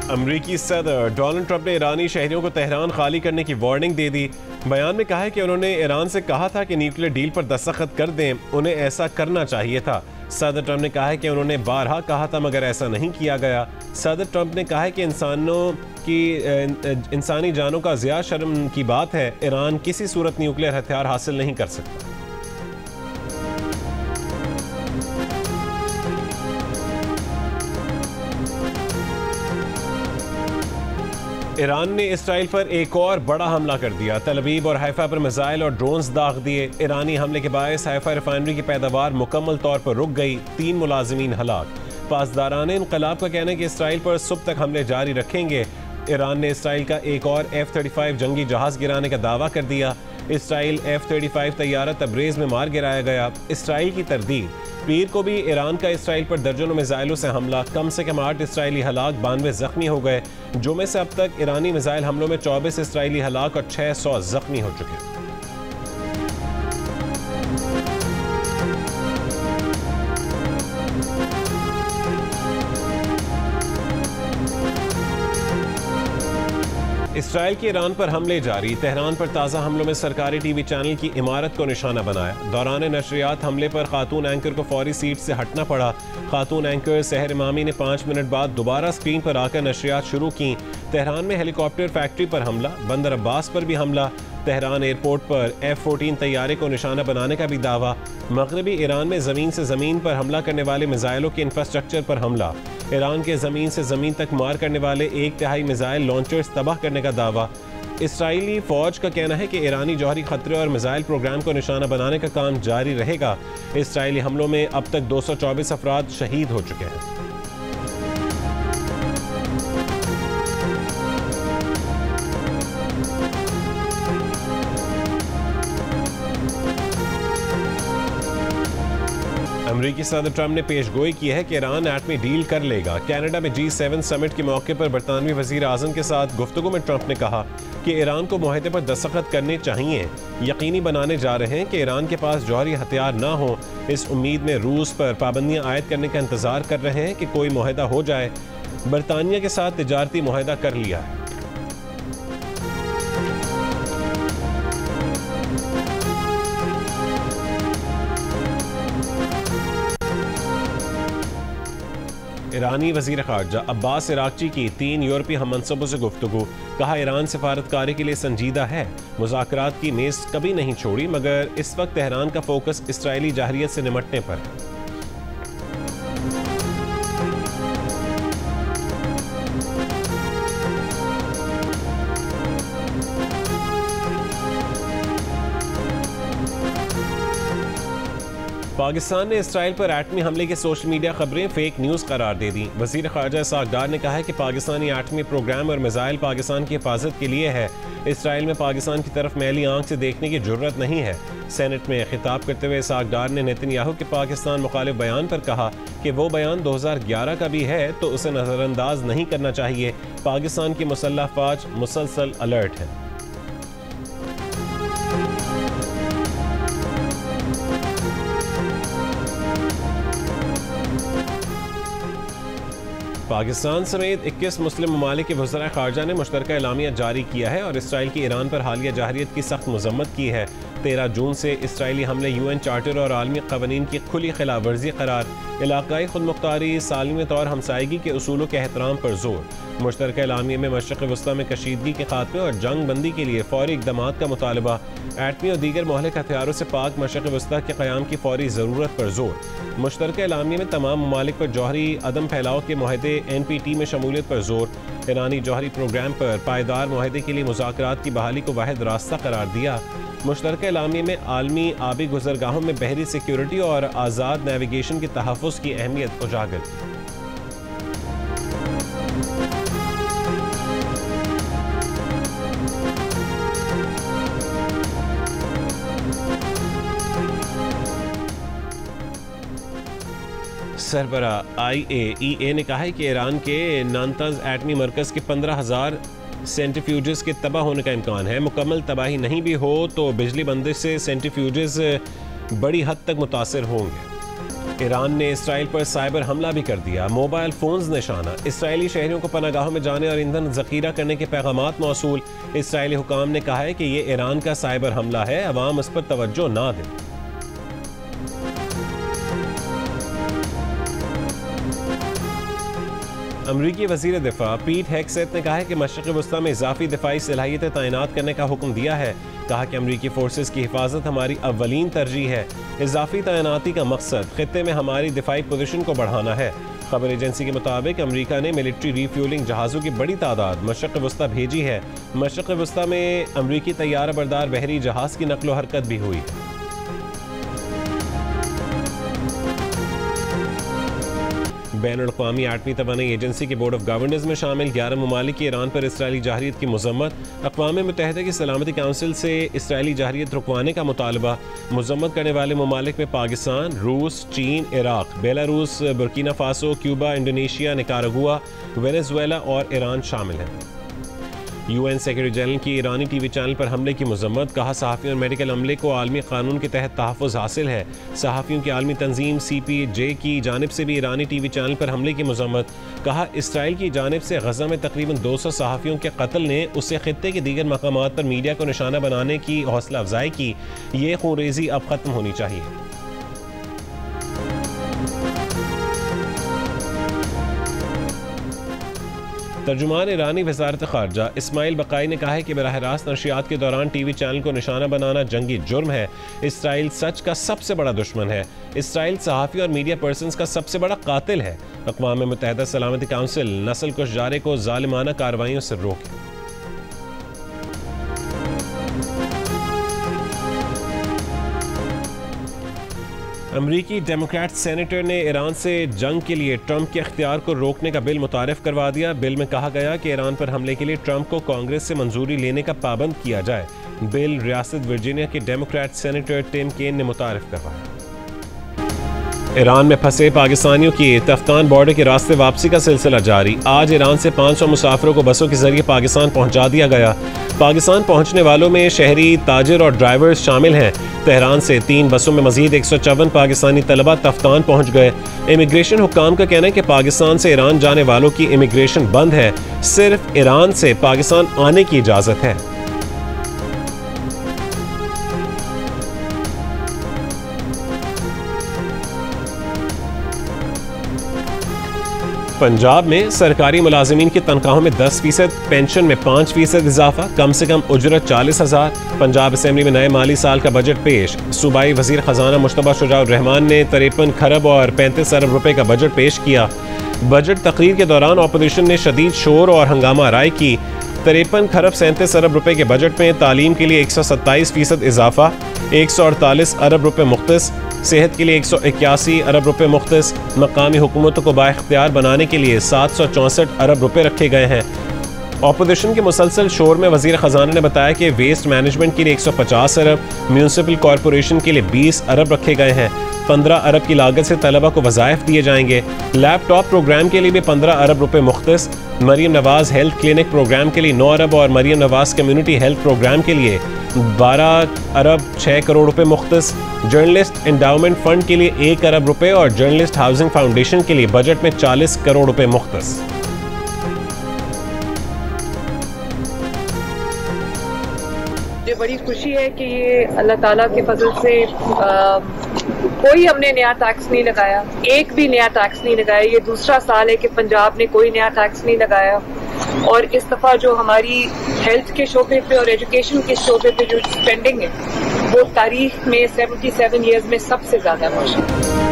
अमरीकी सदर Donald Trump ने ईरानी शहरियों को तेहरान खाली करने की वार्निंग दे दी। बयान में कहा है कि उन्होंने ईरान से कहा था कि न्यूक्लियर डील पर दस्तखत कर दें, उन्हें ऐसा करना चाहिए था। सदर ट्रंप ने कहा है कि उन्होंने बारहा कहा था मगर ऐसा नहीं किया गया। सदर ट्रंप ने कहा है कि इंसानी जानों का ज़िया शर्म की बात है, ईरान किसी सूरत न्यूक्लियर हथियार हासिल नहीं कर सकता। ईरान ने इसराइल पर एक और बड़ा हमला कर दिया। तल अवीव और हैफा पर मिसाइल और ड्रोन्स दाग दिए। ईरानी हमले के बायस हैफा रिफाइनरी की पैदावार मुकम्मल तौर पर रुक गई। 3 मुलाजिमीन हलाक। पासदारान इनकलाब का कहना है कि इसराइल पर सुबह तक हमले जारी रखेंगे। ईरान ने इसराइल का एक और F-35 जंगी जहाज गिराने का दावा कर दिया। इसराइल F-35 तैयारा तबरेज में मार गिराया गया। इसराइल की तरदीद। पीर को भी ईरान का इसराइल पर दर्जनों मिसाइलों से हमला, कम से कम 8 इसराइली हलाक, 92 जख्मी हो गए, जो में से अब तक ईरानी मिसाइल हमलों में 24 इसराइली हलाक और 600 जख्मी हो चुके हैं। इसराइल के ईरान पर हमले जारी। तेहरान पर ताज़ा हमलों में सरकारी टीवी चैनल की इमारत को निशाना बनाया। दौरान नशरियात हमले पर खातून एंकर को फौरी सीट से हटना पड़ा। खातून एंकर सहर इमामी ने 5 मिनट बाद दोबारा स्क्रीन पर आकर नशरियात शुरू की। तेहरान में हेलीकॉप्टर फैक्ट्री पर हमला, बंदर अब्बास पर भी हमला। तेहरान एयरपोर्ट पर F-14 तैयारे को निशाना बनाने का भी दावा। मगरबी ईरान में ज़मीन से ज़मीन पर हमला करने वाले मिसाइलों के इंफ्रास्ट्रक्चर पर हमला। ईरान के ज़मीन से ज़मीन तक मार करने वाले 1/3 मिसाइल लॉन्चर्स तबाह करने का दावा। इसराइली फ़ौज का कहना है कि ईरानी जौहरी खतरे और मिसाइल प्रोग्राम को निशाना बनाने का काम जारी रहेगा। इसराइली हमलों में अब तक 224 अफराद शहीद हो चुके हैं। अमरीकी सदर ट्रंप ने पेशगोई की है कि ईरान एटमी डील कर लेगा। कनाडा में G7 समिट के मौके पर बरतानवी वजीर आज़म के साथ गुफ्तगू में ट्रंप ने कहा कि ईरान को मुआहदे पर दस्तखत करने चाहिए। यकीनी बनाने जा रहे हैं कि ईरान के पास जौहरी हथियार ना हो। इस उम्मीद में रूस पर पाबंदियां आयद करने का इंतजार कर रहे हैं कि कोई मुआहदा हो जाए। बरतानिया के साथ तिजारती मुआहदा कर लिया है। ईरानी वज़ीर ख़ारजा अब्बास इराक़ची की 3 यूरोपीय हममनसबों से गुफ्तगू। कहा ईरान सिफारतकारी के लिए संजीदा है। मुज़ाकरात की मेज़ कभी नहीं छोड़ी, मगर इस वक्त तेहरान का फोकस इसराइली जाहरियत से निमटने पर है। पाकिस्तान ने इसराइल पर एटमी हमले के सोशल मीडिया खबरें फेक न्यूज़ करार दे दी। वज़ीर ख़ारजा इसहाक़ डार ने कहा है कि पाकिस्तानी एटमी प्रोग्राम और मिसाइल पाकिस्तान की हिफाजत के लिए है। इसराइल में पाकिस्तान की तरफ मैली आंख से देखने की ज़रूरत नहीं है। सेनेट में खिताब करते हुए इसहाक़ डार ने नेतन्याहू के पाकिस्तान मुखालिफ बयान पर कहा कि वो बयान 2011 का भी है तो उसे नज़रअंदाज नहीं करना चाहिए। पाकिस्तान की मुसल्लह फ़ौज मुसलसल अलर्ट है। पाकिस्तान समेत 21 मुस्लिम ममालिक के वज़राए ख़ारजा ने मुश्तरका एलामिया जारी किया है और इसराइल की ईरान पर हालिया जाहरियत की सख्त मज़म्मत की है। 13 जून से इसराइली हमले UN चार्टर और आलमी क़वानीन की खुली खिलाफ वर्जी करार। इलाकाई खुदमुख्तारी, सालिम तौर हमसायगी के उसूलों के एहतराम पर जोर। मुश्तरका एलामिया में मशरिक़ वस्ता में कशीदगी के खात्मे और जंग बंदी के लिए फ़ौरी इक़दामात का मुतालबा। एटमी और दीगर मोहलिक हथियारों से पाक मशरिक़ वस्ता के क़याम की फ़ौरी ज़रूरत पर जोर। मुश्तरका एलामिया में तमाम ममालिक पर जौहरी अदम फैलाव के मुआहदे NPT में शमूलियत पर जोर। ईरानी जौहरी प्रोग्राम पर पायदार मुआहदे के लिए मुज़ाकरात की बहाली को वाहिद रास्ता करार दिया। मुश्तरका एलामिया में आलमी आबी गुज़रगाहों में बहरी सिक्योरिटी और आज़ाद नेविगेशन के तहफ़्फ़ुज़ की अहमियत उजागर। सरबरा IAEA ने कहा है कि ईरान के नातांज एटमी मरकज़ के 15,000 सेंट्रीफ्यूजेस के तबाह होने का इम्कान है। मुकम्मल तबाही नहीं भी हो तो बिजली बंदिश से सेंट्रीफ्यूजेस बड़ी हद तक मुतासर होंगे। ईरान ने इसराइल पर साइबर हमला भी कर दिया, मोबाइल फोन्स निशाना। इसराइली शहरियों को पनागाहों में जाने और ईंधन जखीरा करने के पैगामात मौसूल। इसराइली हुकाम ने कहा है कि ये ईरान का साइबर हमला है, अवाम उस पर तवज्जो ना दें। अमरीकी वज़ीर दिफा पीट हेगसेथ ने कहा है कि मशरिक़ वस्ता में इजाफी दिफाई सलाहियतें तैनात करने का हुक्म दिया है। कहा कि अमरीकी फोर्सेस की हिफाजत हमारी अव्वलीन तरजीह है। इजाफी तैनाती का मकसद खित्ते में हमारी दिफाई पोजीशन को बढ़ाना है। खबर एजेंसी के मुताबिक अमरीका ने मिलिट्री रीफ्यूलिंग जहाज़ों की बड़ी तादाद मशरिक़ वस्ता भेजी है। मशरिक़ वस्ता में अमरीकी तैयारा बरदार बहरी जहाज़ की नकलो हरकत भी हुई। बैनुल-अक़वामी एटमी तवानाई एजेंसी के बोर्ड ऑफ गवर्नर्स में शामिल 11 ममालिक की ईरान पर इसराइली जाहिरियत की मज़म्मत। अक़वाम मुत्तहिदा की सलामती काउंसिल से इसराइली जाहिरियत रुकवाने का मुतालबा। मज़म्मत करने वाले ममालिक में पाकिस्तान, रूस, चीन, Iraq, Belarus, Burkina Faso, Cuba, Indonesia, Nicaragua, Venezuela और ईरान शामिल हैं। UN सेक्रेटरी जनरल की ईरानी TV चैनल पर हमले की मज़म्मत। कहा सहाफ़ियों और मेडिकल अमले को आलमी कानून के तहत तहफ़्फ़ुज़ हासिल है। सहाफ़ियों की आलमी तंजीम CPJ की जानिब से भी ईरानी TV चैनल पर हमले की मज़म्मत। कहा इसराइल की जानिब से गज़ा में तकरीबन 200 सहाफ़ियों के कत्ल ने उससे खित्ते के दीगर मकामात पर मीडिया को निशाना बनाने की हौसला अफजाई की। ये खूनरेज़ी अब ख़त्म होनी चाहिए। तर्जुमान ईरानी वज़ारत ख़ारजा इस्माइल बकाई ने कहा है कि बराह रास्त नशियात के दौरान TV चैनल को निशाना बनाना जंगी जुर्म है। इसराइल सच का सबसे बड़ा दुश्मन है। इसराइल सहाफ़ी और मीडिया पर्सन्स का सबसे बड़ा कातिल है। अक़वाम मुत्तहिदा सलामती काउंसिल नस्ल कुश जारे को ज़ालिमाना कार्रवाइयों से रोके। अमरीकी डेमोक्रेट सेनेटर ने ईरान से जंग के लिए ट्रंप के अख्तियार को रोकने का बिल मुतारिफ करवा दिया। बिल में कहा गया कि ईरान पर हमले के लिए ट्रंप को कांग्रेस से मंजूरी लेने का पाबंद किया जाए। बिल रियासत वर्जीनिया के डेमोक्रेट सेनेटर टिम केन ने मुतारिफ करवाया। ईरान में फंसे पाकिस्तानियों की तफ्तान बॉर्डर के रास्ते वापसी का सिलसिला जारी। आज ईरान से 500 मुसाफिरों को बसों के जरिए पाकिस्तान पहुंचा दिया गया। पाकिस्तान पहुंचने वालों में शहरी, ताजिर और ड्राइवर्स शामिल हैं। तेहरान से 3 बसों में मजीद 154 पाकिस्तानी तलबा तफ्तान पहुंच गए। इमिग्रेशन हुक्काम का कहना है कि पाकिस्तान से ईरान जाने वालों की इमिग्रेशन बंद है। सिर्फ ईरान से पाकिस्तान आने की इजाज़त है। पंजाब में सरकारी मुलाजिमीन की तनख्वाहों में 10%, पेंशन में 5% इजाफा, कम से कम उजरत 40,000। पंजाब असेंबली में नए माली साल का बजट पेश। सूबाई वजीर खजाना मुश्तबा शुजाउर रहमान ने 53 खरब और 35 अरब रुपए का बजट पेश किया। बजट तकरीर के दौरान अपोजिशन ने शदीद शोर और हंगामा आराई की। 53 खरब 37 अरब रुपए के बजट में तालीम के लिए 127% इजाफा, 148 अरब रुपए मुख्तस, सेहत के लिए 181 अरब रुपए मुख्तस, मकामी हुकूमतों को बाइख्तियार बनाने के लिए 764 अरब रुपए रखे गए हैं। अपोजिशन के मुसलसल शोर में वजीर खजाना ने बताया कि वेस्ट मैनेजमेंट के लिए 150 अरब, म्यूनसिपल कॉरपोरेशन के लिए 20 अरब रखे गए हैं। 15 अरब की लागत से तलबा को वज़ाइफ दिए जाएंगे। लैपटॉप प्रोग्राम के लिए भी 15 अरब रुपए मुख्तस, Maryam Nawaz health clinic programme के लिए 9 अरब और Maryam Nawaz community health programme के लिए 12 अरब 6 करोड़ रुपए मुख्तस। जर्नलिस्ट एंडाउमेंट फंड के लिए 1 अरब रुपए और जर्नलिस्ट हाउसिंग फाउंडेशन के लिए बजट में 40 करोड़ रुपए मुख्तस। मुझे बड़ी खुशी है कि ये अल्लाह ताला के फजल से कोई हमने नया टैक्स नहीं लगाया, एक भी नया टैक्स नहीं लगाया। ये दूसरा साल है कि पंजाब ने कोई नया टैक्स नहीं लगाया और इस दफ़ा जो हमारी हेल्थ के शोबे पे और एजुकेशन के शोबे पे जो स्पेंडिंग है वो तारीख में 77 ईयर्स में सबसे ज़्यादा है।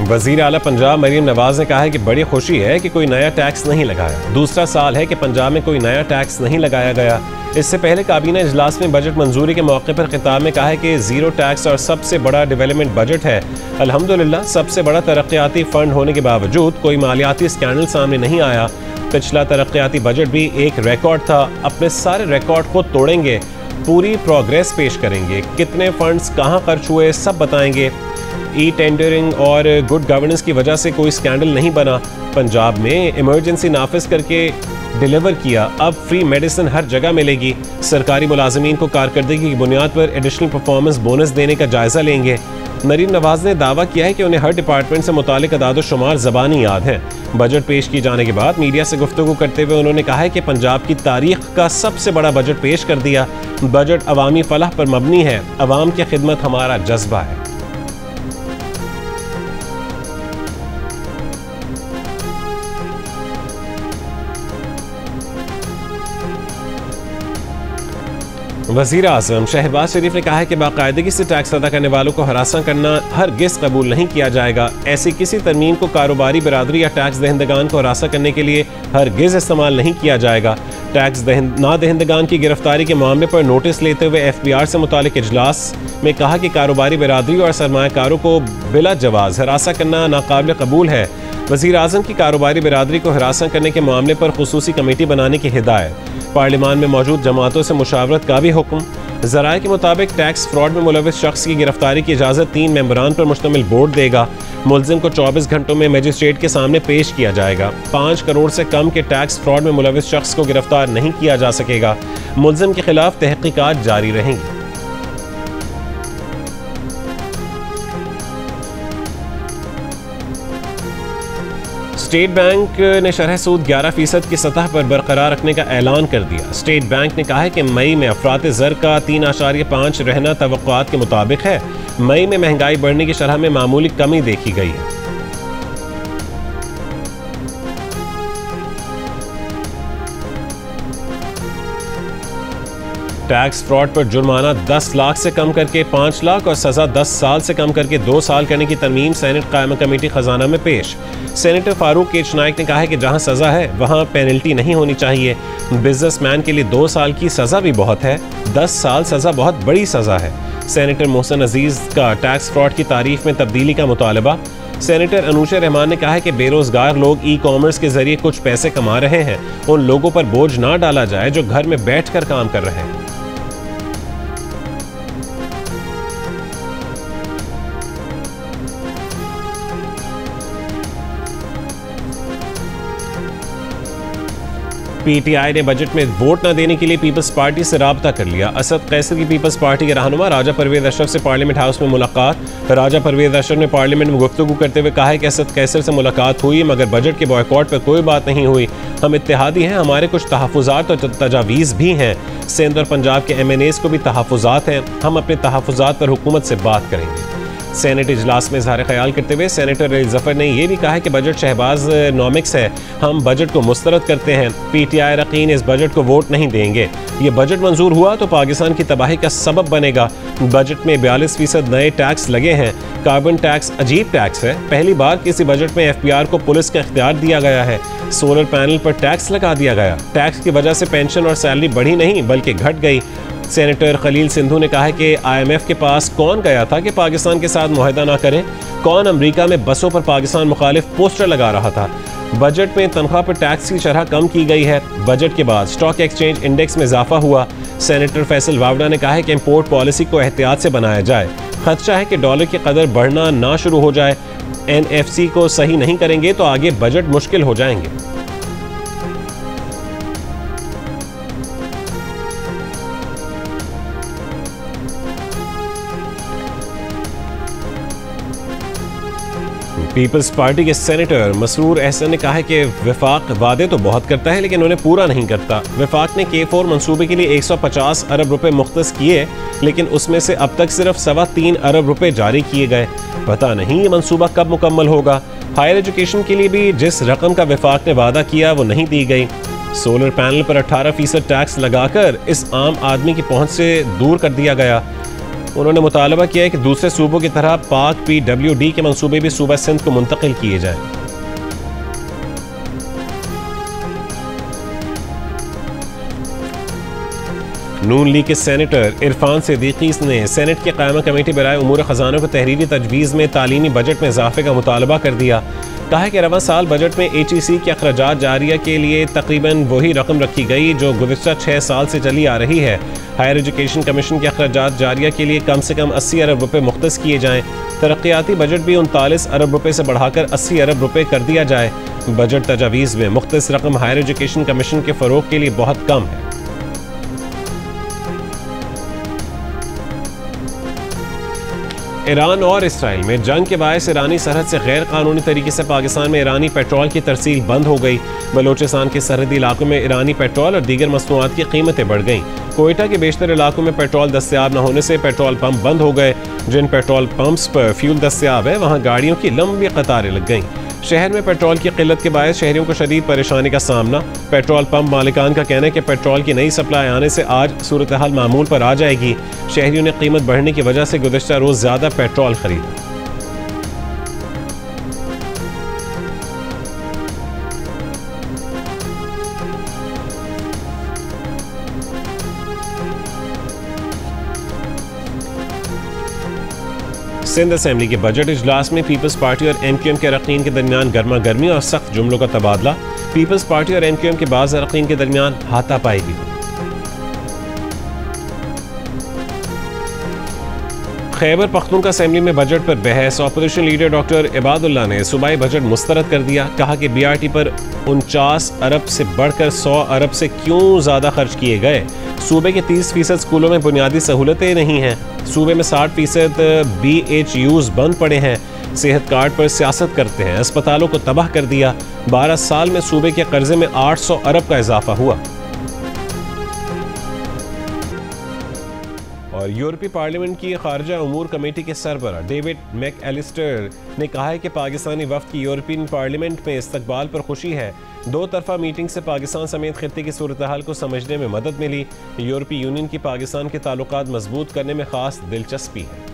वज़ीर आला पंजाब मरियम नवाज ने कहा है कि बड़ी खुशी है कि कोई नया टैक्स नहीं लगाया। दूसरा साल है कि पंजाब में कोई नया टैक्स नहीं लगाया गया। इससे पहले काबीना इजलास में बजट मंजूरी के मौके पर खिताब में कहा है कि जीरो टैक्स और सबसे बड़ा डेवलपमेंट बजट है। अल्हम्दुलिल्लाह सबसे बड़ा तरक्याती फंड होने के बावजूद कोई मालियाती स्कैंडल सामने नहीं आया। पिछला तरक्याती बजट भी एक रिकॉर्ड था। अपने सारे रिकॉर्ड को तोड़ेंगे, पूरी प्रोग्रेस पेश करेंगे, कितने फंड्स कहाँ खर्च हुए सब बताएंगे। ई टेंडरिंग और गुड गवर्नेंस की वजह से कोई स्कैंडल नहीं बना। पंजाब में इमरजेंसी नाफिज करके डिलीवर किया। अब फ्री मेडिसिन हर जगह मिलेगी। सरकारी मुलाजमीन को कारकर्दगी की बुनियाद पर एडिशनल परफॉर्मेंस बोनस देने का जायजा लेंगे। मरीम नवाज ने दावा किया है कि उन्हें हर डिपार्टमेंट से मुतालिक अदाद शुमार ज़बानी याद है। बजट पेश किए जाने के बाद मीडिया से गुफ्तगू करते हुए उन्होंने कहा है कि पंजाब की तारीख का सबसे बड़ा बजट पेश कर दिया। बजट अवामी फलाह पर मबनी है, अवाम की खिदमत हमारा जज्बा है। वज़ीर आज़म शहबाज शरीफ ने कहा है कि बाकायदगी से टैक्स अदा करने वालों को हरासा करना हरगिज़ कबूल नहीं किया जाएगा। ऐसी किसी तरमीम को कारोबारी बिरादरी या टैक्स दहिंदगान को हरासा करने के लिए हरगिज़ इस्तेमाल नहीं किया जाएगा। टैक्स ना दहिंदगान की गिरफ्तारी के मामले पर नोटिस लेते हुए FBR से मुतालिक इजलास में कहा कि कारोबारी बिरादरी और सरमायाकारों को बिला जवाज़ हरासा करना नाकाबिल कबूल है। वज़ीर आज़म की कारोबारी बिरादरी को हरासा करने के मामले पर खुसूसी कमेटी बनाने की हिदायत। पार्लियामान में मौजूद जमातों से मुशावरत का भी हुक्म। ज़राए के मुताबिक टैक्स फ्रॉड में मुलविस शख्स की गिरफ्तारी की इजाज़त 3 मेंबरान पर मुश्तमिल बोर्ड देगा। मुलजिम को 24 घंटों में मजिस्ट्रेट के सामने पेश किया जाएगा। 5 करोड़ से कम के टैक्स फ्रॉड में मुलविस शख्स को गिरफ्तार नहीं किया जा सकेगा। मुलजिम के खिलाफ तहकीकात जारी रहेंगी। स्टेट बैंक ने शरह सूद 11% की सतह पर बरकरार रखने का ऐलान कर दिया। स्टेट बैंक ने कहा है कि मई में अफरात ज़र का 3.5 रहना तवक्कुआत के मुताबिक है। मई में महंगाई बढ़ने की शरह में मामूली कमी देखी गई है। टैक्स फ्रॉड पर जुर्माना 10 लाख से कम करके 5 लाख और सज़ा 10 साल से कम करके 2 साल करने की तरमीम सेनेट कायमा कमेटी खजाना में पेश। सेनेटर फारूक एच नाइक ने कहा है कि जहां सज़ा है वहां पेनल्टी नहीं होनी चाहिए। बिजनेसमैन के लिए 2 साल की सज़ा भी बहुत है, 10 साल सज़ा बहुत बड़ी सज़ा है। सेनेटर मोहसिन अजीज का टैक्स फ्रॉड की तारीफ में तब्दीली का मुतालबा। सेनेटर अनूशा रहमान ने कहा है कि बेरोजगार लोग ई-कॉमर्स के जरिए कुछ पैसे कमा रहे हैं, उन लोगों पर बोझ ना डाला जाए जो घर में बैठकर काम कर रहे हैं। PTI ने बजट में वोट न देने के लिए पीपल्स पार्टी से राब्ता कर लिया। असद कैसर की पीपल्स पार्टी के रहनुमा राजा परवेज अशरफ से पार्लियामेंट हाउस में मुलाकात। राजा परवेज अशरफ ने पार्लियामेंट में गुफ्तगू करते हुए कहा है कि असद कैसर से मुलाकात हुई मगर बजट के बॉयकॉट पर कोई बात नहीं हुई। हम इत्तेहादी हैं, हमारे कुछ तहफ़्फ़ुज़ात और तजावीज़ भी हैं। सिंध और पंजाब के MNAs को भी तहफ़्फ़ुज़ात हैं, हम अपने तहफ़्फ़ुज़ात पर हुकूमत से बात करेंगे। सेनेट इजलास में इज़हार ख्याल करते हुए सेनेटर रईस ज़फ़र ने यह भी कहा है कि बजट शहबाज नॉमिक्स है, हम बजट को मुस्तरद करते हैं। PTI अरकान इस बजट को वोट नहीं देंगे। ये बजट मंजूर हुआ तो पाकिस्तान की तबाही का सबब बनेगा। बजट में 42% नए टैक्स लगे हैं। कार्बन टैक्स अजीब टैक्स है, पहली बार किसी बजट में FBR को पुलिस का इख्तियार दिया गया है। सोलर पैनल पर टैक्स लगा दिया गया। टैक्स की वजह से पेंशन और सैलरी बढ़ी नहीं बल्कि घट गई। सेनेटर खलील सिंधु ने कहा है कि IMF के पास कौन गया था कि पाकिस्तान के साथ मुआहदा ना करें, कौन अमेरिका में बसों पर पाकिस्तान मुखालिफ पोस्टर लगा रहा था। बजट में तनख्वाह पर टैक्स की शरह कम की गई है। बजट के बाद स्टॉक एक्सचेंज इंडेक्स में इजाफा हुआ। सेनेटर फैसल वावड़ा ने कहा है कि इम्पोर्ट पॉलिसी को एहतियात से बनाया जाए। खदशा है कि डॉलर की कदर बढ़ना ना शुरू हो जाए। NFC को सही नहीं करेंगे तो आगे बजट मुश्किल हो जाएंगे। पीपल्स पार्टी के सेनेटर मसरूर अहसन ने कहा है कि वफाक वादे तो बहुत करता है लेकिन उन्हें पूरा नहीं करता। वफाक ने K4 मंसूबे के लिए 150 अरब रुपए मुख्तस किए लेकिन उसमें से अब तक सिर्फ 3.25 अरब रुपए जारी किए गए। पता नहीं ये मंसूबा कब मुकम्मल होगा। हायर एजुकेशन के लिए भी जिस रकम का वफाक ने वादा किया वो नहीं दी गई। सोलर पैनल पर 18% टैक्स लगाकर इस आम आदमी की पहुंच से दूर कर दिया गया। उन्होंने मुतालबा किया है कि दूसरे सूबों की तरह पाक PWD के मंसूबे भी सूबा सिंध को मुंतकिल किए जाएं। नून लीग के सेनेटर इरफान सिद्दीकी ने सेनेट की कायमा कमेटी बराए उमूर खजाना को तहरीरी तजवीज़ में तालीमी बजट में इजाफे का मुतालबा कर दिया। कहा है कि रवां साल बजट में HEC के अखराजात जारिया के लिए तकरीबन वही रकम रखी गई जो गुज़िश्ता 6 साल से चली आ रही है। हायर एजुकेशन कमीशन के अखराजात जारिया के लिए कम से कम 80 अरब रुपये मुख्तस किए जाएँ। तरक्याती बजट भी 39 अरब रुपये से बढ़ाकर 80 अरब रुपये कर दिया जाए। बजट तजावीज़ में मुख्तस रकम हायर एजुकेशन कमीशन के फ़रोग के लिए बहुत कम है। ईरान और इसराइल में जंग के बायस ईरानी सरहद से गैर कानूनी तरीके से पाकिस्तान में ईरानी पेट्रोल की तरसील बंद हो गई। बलोचिस्तान के सरहदी इलाकों में ईरानी पेट्रोल और दीगर मसनूआत की कीमतें बढ़ गईं। कोयटा के बेशतर इलाकों में पेट्रोल दस्तयाब न होने से पेट्रोल पंप बंद हो गए। जिन पेट्रोल पंप्स पर फ्यूल दस्तयाब है वहाँ गाड़ियों की लंबी कतारें लग गईं। शहर में पेट्रोल की किल्लत के बायस शहरियों को शदीद परेशानी का सामना। पेट्रोल पंप मालिकान का कहना है कि पेट्रोल की नई सप्लाई आने से आज सूरत हाल मामूल पर आ जाएगी। शहरियों ने कीमत बढ़ने की वजह से गुज़श्ता रोज़ ज़्यादा पेट्रोल खरीदा। सिंध असेंबली के बजट इजलास में पीपल्स पार्टी और MQM के अरकान के दरमियान गर्मा गर्मी और सख्त जुमलों का तबादला। पीपल्स पार्टी और MQM के बाज़ अरकान के दरमियान हाथापाई भी हुई। खैबर पख्तूनख्वा असेंबली में बजट पर बहस। अपोजिशन लीडर डॉक्टर इबादुल्लाह ने सूबाई बजट मुस्तरद कर दिया। कहा कि BRT पर 49 अरब से बढ़कर 100 अरब से क्यों ज़्यादा खर्च किए गए। सूबे के 30% स्कूलों में बुनियादी सहूलतें नहीं हैं। सूबे में 60% BHUs बंद पड़े हैं। सेहत कार्ड पर सियासत करते हैं। अस्पतालों को तबाह कर दिया। 12 साल में सूबे के कर्जे में 800 अरब का इजाफा हुआ। और यूरोपीय पार्लियामेंट की खारजा उमूर कमेटी के सरबराह डेविड मैकएलिस्टर ने कहा है कि पाकिस्तानी वफ्द की यूरोपियन पार्लियामेंट में इस्तकबाल पर खुशी है। दो तरफा मीटिंग से पाकिस्तान समेत खित्ते की सूरत हाल को समझने में मदद मिली। यूरोपीय यूनियन की पाकिस्तान के ताल्लुकात मजबूत करने में खास दिलचस्पी है।